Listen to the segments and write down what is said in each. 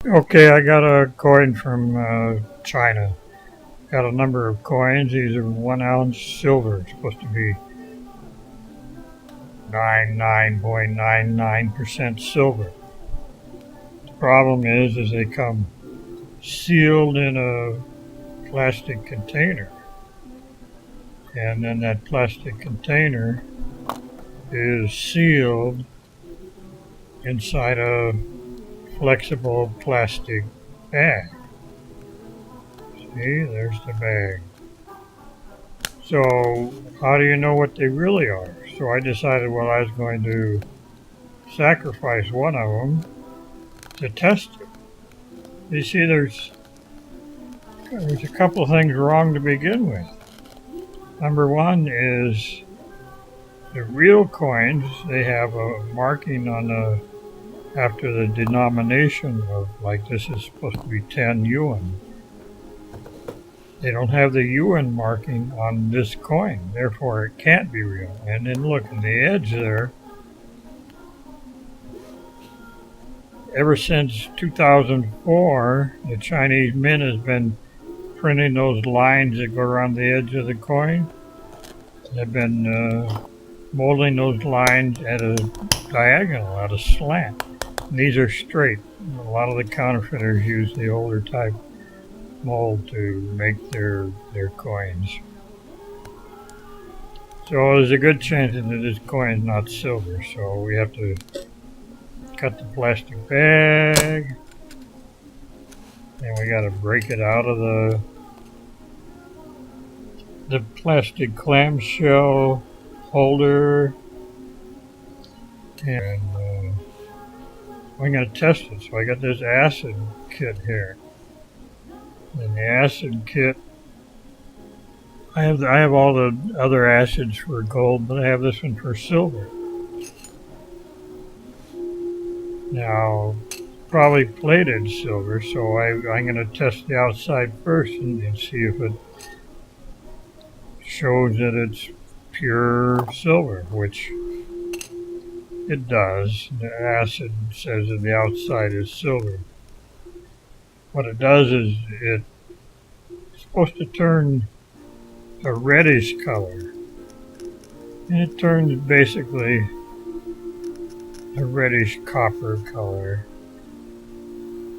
Okay, I got a coin from China. Got a number of coins. These are 1 ounce silver. It's supposed to be 99.99% silver. The problem is they come sealed in a plastic container. And then that plastic container is sealed inside a flexible plastic bag. See, there's the bag. So how do you know what they really are? So I decided, well, I was going to sacrifice one of them to test it. You see, there's a couple of things wrong to begin with. Number one is the real coins, they have a marking on the after the denomination of, like, this is supposed to be 10 yuan. They don't have the yuan marking on this coin, therefore it can't be real. And then look at the edge there. Ever since 2004, the Chinese Mint has been printing those lines that go around the edge of the coin. They've been molding those lines at a diagonal, at a slant. And these are straight. A lot of the counterfeiters use the older type mold to make their coins. So there's a good chance that this coin is not silver, so we have to cut the plastic bag, and we got to break it out of the plastic clamshell holder, and I'm going to test it. So I got this acid kit here. In the acid kit, I have all the other acids for gold, but I have this one for silver. Now, probably plated silver, so I'm going to test the outside first and see if it shows that it's pure silver, which it does. The acid says that the outside is silver. What it does is it's supposed to turn a reddish color, and it turns basically a reddish copper color,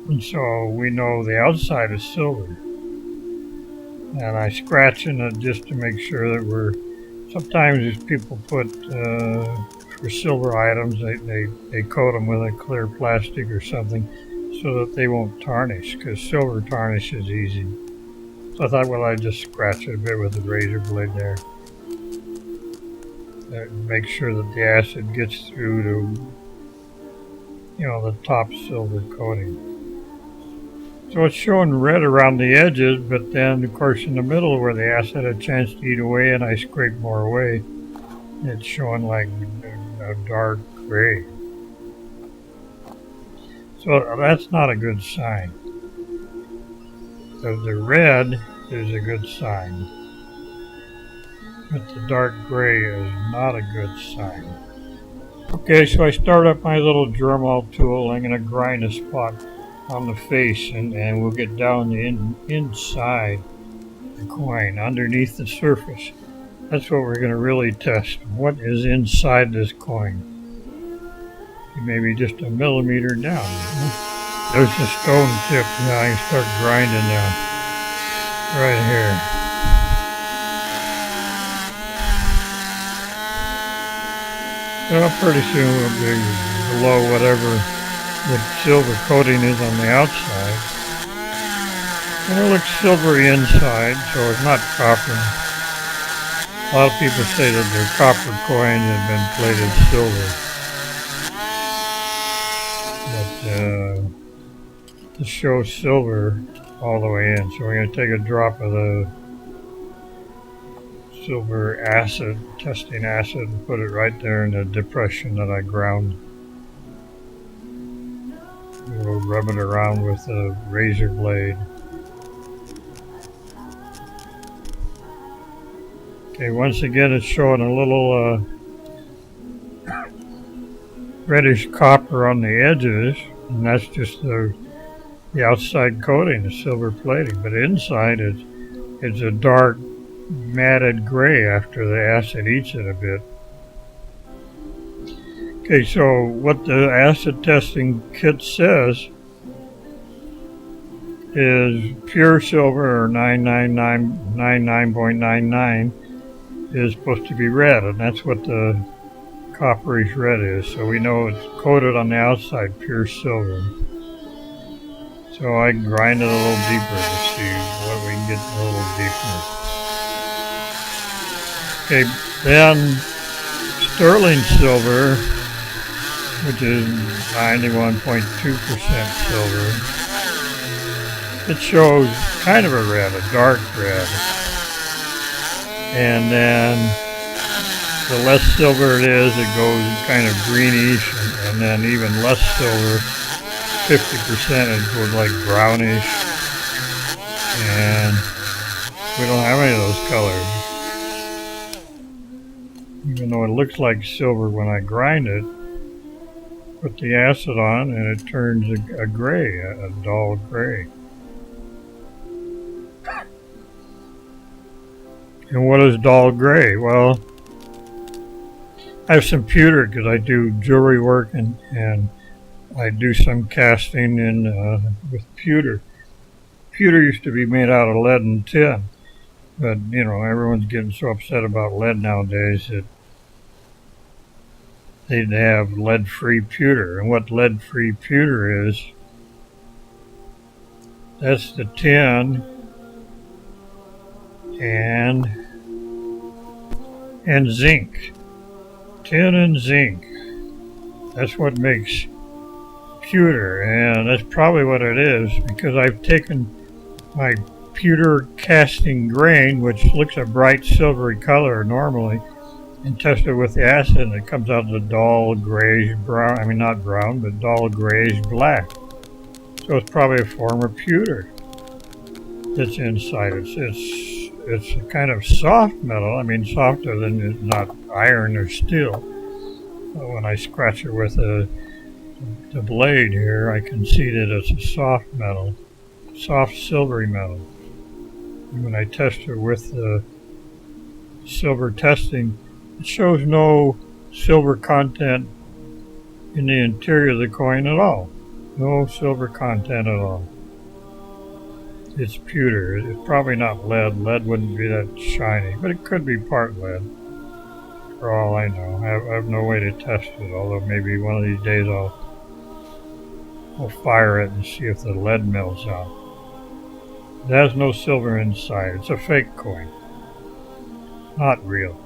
and so we know the outside is silver. And I scratch in it just to make sure that sometimes if people put for silver items, they coat them with a clear plastic or something so that they won't tarnish, because silver tarnishes easy. So I thought, well, I'd just scratch it a bit with a razor blade there. Make sure that the acid gets through to, the top silver coating. So it's showing red around the edges, but then, of course, in the middle where the acid had a chance to eat away and I scrape more away, it's showing like a dark gray. So that's not a good sign. The red is a good sign, but the dark gray is not a good sign. Okay, so I start up my little Dremel tool. I'm going to grind a spot on the face, and we'll get down the inside the coin, underneath the surface. That's what we're going to really test. What is inside this coin? Maybe just a millimeter down. There's the stone tip. Now I can start grinding now. Right here. Well, pretty soon we'll be below whatever the silver coating is on the outside. And it looks silvery inside, so it's not copper. A lot of people say that their copper coins have been plated silver. But this shows silver all the way in, so we're going to take a drop of the silver acid, testing acid, and put it right there in the depression that I ground. We'll rub it around with a razor blade. Okay, once again it's showing a little reddish copper on the edges, and that's just the The outside coating is silver plating, but inside it's a dark matted gray after the acid eats it a bit. Okay, so what the acid testing kit says is pure silver, or 999.99, is supposed to be red, and that's what the copperish red is. So we know it's coated on the outside, pure silver. So I can grind it a little deeper to see what we can get a little deeper. Okay, then sterling silver, which is 91.2% silver, it shows kind of a red, a dark red. And then the less silver it is, it goes kind of greenish, and then even less silver, 50%, it goes like brownish. And we don't have any of those colors. Even though it looks like silver when I grind it, put the acid on and it turns a gray, a dull gray. And what is dull gray? Well, I have some pewter because I do jewelry work and I do some casting with pewter. Pewter used to be made out of lead and tin, but you know, everyone's getting so upset about lead nowadays that they'd have lead-free pewter. And what lead-free pewter is, that's the tin and zinc. Tin and zinc. That's what makes pewter, and that's probably what it is, because I've taken my pewter casting grain, which looks a bright silvery color normally, and tested with the acid, and it comes out as a dull grayish brown, I mean not brown, but dull grayish black. So it's probably a form of pewter that's inside. It's a kind of soft metal, I mean softer than not iron or steel. But when I scratch it with the blade here, I can see that it's a soft metal, soft silvery metal. And when I test it with the silver testing, it shows no silver content in the interior of the coin at all. No silver content at all. It's pewter. It's probably not lead. Lead wouldn't be that shiny, but it could be part lead, for all I know. I have no way to test it, although maybe one of these days I'll fire it and see if the lead melts out. It has no silver inside. It's a fake coin. Not real.